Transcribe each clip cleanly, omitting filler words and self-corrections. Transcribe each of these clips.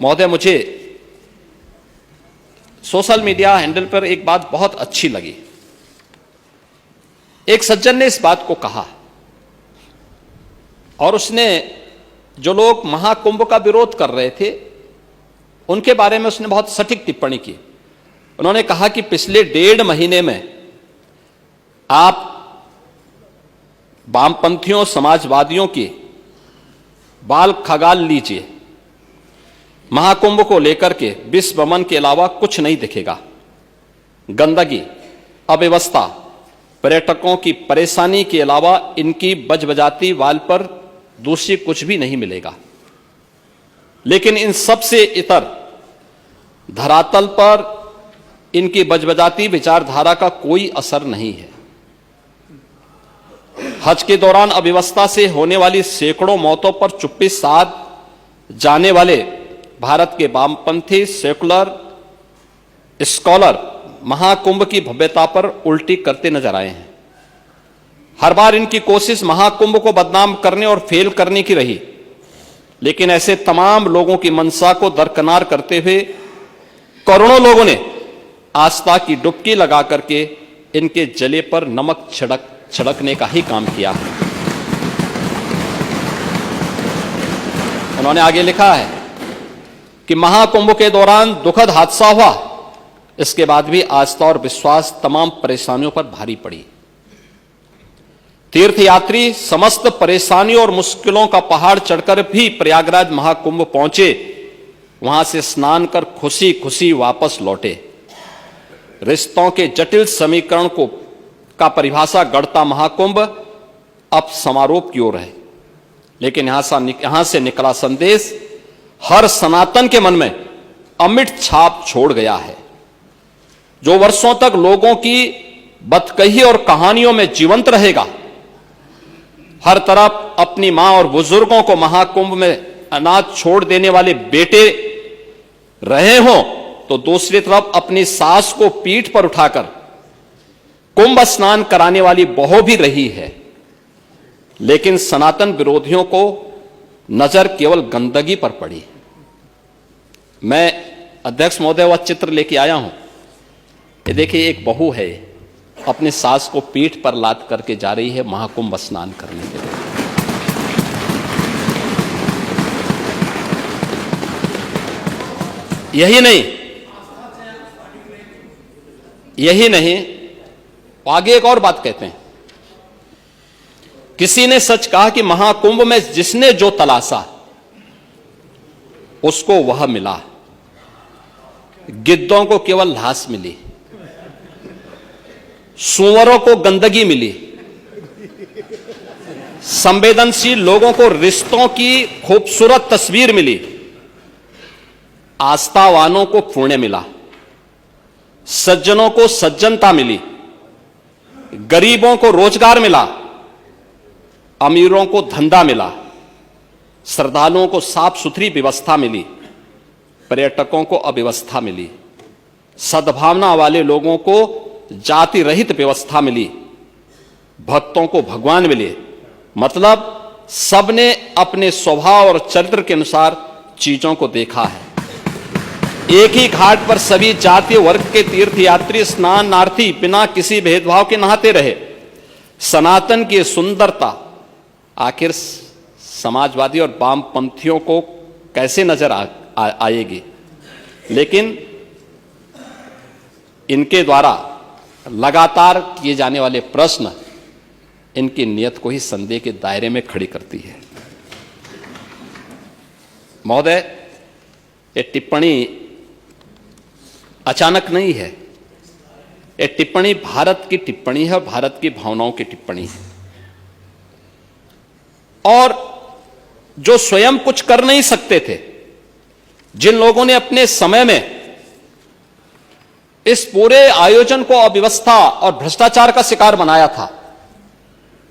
महोदय, मुझे social media handle पर एक बात बहुत अच्छी लगी। एक सज्जन ने इस बात को कहा और उसने जो लोग महाकुंभ का विरोध कर रहे थे उनके बारे में उसने बहुत सटीक टिप्पणी की। उन्होंने कहा कि पिछले 1.5 महीने में आप वामपंथियों, समाजवादियों की बाल खगाल लीजिए, महाकुंभ को लेकर के विश्व वमन के अलावा कुछ नहीं दिखेगा। गंदगी, अव्यवस्था, पर्यटकों की परेशानी के अलावा इनकी बजबजाती वाल पर दूसरी कुछ भी नहीं मिलेगा। लेकिन इन सब से इतर धरातल पर इनकी बजबजाती विचारधारा का कोई असर नहीं है। हज के दौरान अव्यवस्था से होने वाली सैकड़ों मौतों पर चुप्पी साध जाने वाले भारत के वामपंथी सेकुलर स्कॉलर महाकुंभ की भव्यता पर उल्टी करते नजर आए हैं। हर बार इनकी कोशिश महाकुंभ को बदनाम करने और फेल करने की रही, लेकिन ऐसे तमाम लोगों की मंशा को दरकिनार करते हुए करोड़ों लोगों ने आस्था की डुबकी लगा करके इनके जले पर नमक छिड़कने का ही काम किया है। उन्होंने आगे लिखा है कि महाकुंभ के दौरान दुखद हादसा हुआ, इसके बाद भी आस्था और विश्वास तमाम परेशानियों पर भारी पड़ी। तीर्थयात्री समस्त परेशानियों और मुश्किलों का पहाड़ चढ़कर भी प्रयागराज महाकुंभ पहुंचे, वहां से स्नान कर खुशी खुशी वापस लौटे। रिश्तों के जटिल समीकरण का परिभाषा गढ़ता महाकुंभ अब समारोह की ओर है, लेकिन यहां से निकला संदेश हर सनातन के मन में अमिट छाप छोड़ गया है। जो वर्षों तक लोगों की बदकही और कहानियों में जीवंत रहेगा। हर तरफ अपनी मां और बुजुर्गों को महाकुंभ में अनाथ छोड़ देने वाले बेटे रहे हों, तो दूसरी तरफ अपनी सास को पीठ पर उठाकर कुंभ स्नान कराने वाली बहू भी रही है। लेकिन सनातन विरोधियों को नजर केवल गंदगी पर पड़ी। मैं अध्यक्ष महोदय वह चित्र लेके आया हूं। ये देखिए, एक बहू है, अपने सास को पीठ पर लाद करके जा रही है महाकुंभ स्नान करने के लिए। यही नहीं, आगे एक और बात कहते हैं। किसी ने सच कहा कि महाकुंभ में जिसने जो तलाशा उसको वह मिला। गिद्धों को केवल लाश मिली, सूअरों को गंदगी मिली, संवेदनशील लोगों को रिश्तों की खूबसूरत तस्वीर मिली, आस्थावानों को पुण्य मिला, सज्जनों को सज्जनता मिली, गरीबों को रोजगार मिला, अमीरों को धंधा मिला, श्रद्धालुओं को साफ सुथरी व्यवस्था मिली, पर्यटकों को अव्यवस्था मिली, सद्भावना वाले लोगों को जाति रहित व्यवस्था मिली, भक्तों को भगवान मिले। मतलब सबने अपने स्वभाव और चरित्र के अनुसार चीजों को देखा है। एक ही घाट पर सभी जातीय वर्ग के तीर्थयात्री स्नानार्थी बिना किसी भेदभाव के नहाते रहे। सनातन की सुंदरता आखिर समाजवादी और वामपंथियों को कैसे नजर आएगी? लेकिन इनके द्वारा लगातार किए जाने वाले प्रश्न इनकी नियत को ही संदेह के दायरे में खड़ी करती है। महोदय, ये टिप्पणी अचानक नहीं है। ये टिप्पणी भारत की टिप्पणी है, भारत की भावनाओं की टिप्पणी है। और जो स्वयं कुछ कर नहीं सकते थे, जिन लोगों ने अपने समय में इस पूरे आयोजन को अव्यवस्था और भ्रष्टाचार का शिकार बनाया था,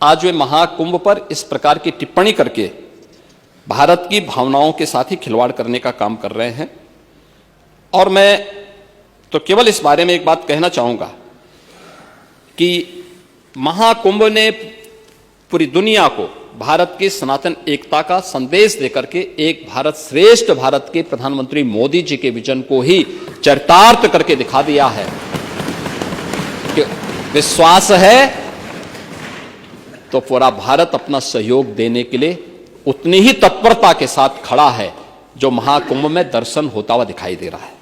आज वे महाकुंभ पर इस प्रकार की टिप्पणी करके भारत की भावनाओं के साथ ही खिलवाड़ करने का काम कर रहे हैं। और मैं तो केवल इस बारे में एक बात कहना चाहूंगा कि महाकुंभ ने पूरी दुनिया को, भारत की सनातन एकता का संदेश देकर के एक भारत श्रेष्ठ भारत के प्रधानमंत्री मोदी जी के विजन को ही चरितार्थ करके दिखा दिया है कि विश्वास है तो पूरा भारत अपना सहयोग देने के लिए उतनी ही तत्परता के साथ खड़ा है जो महाकुंभ में दर्शन होता हुआ दिखाई दे रहा है।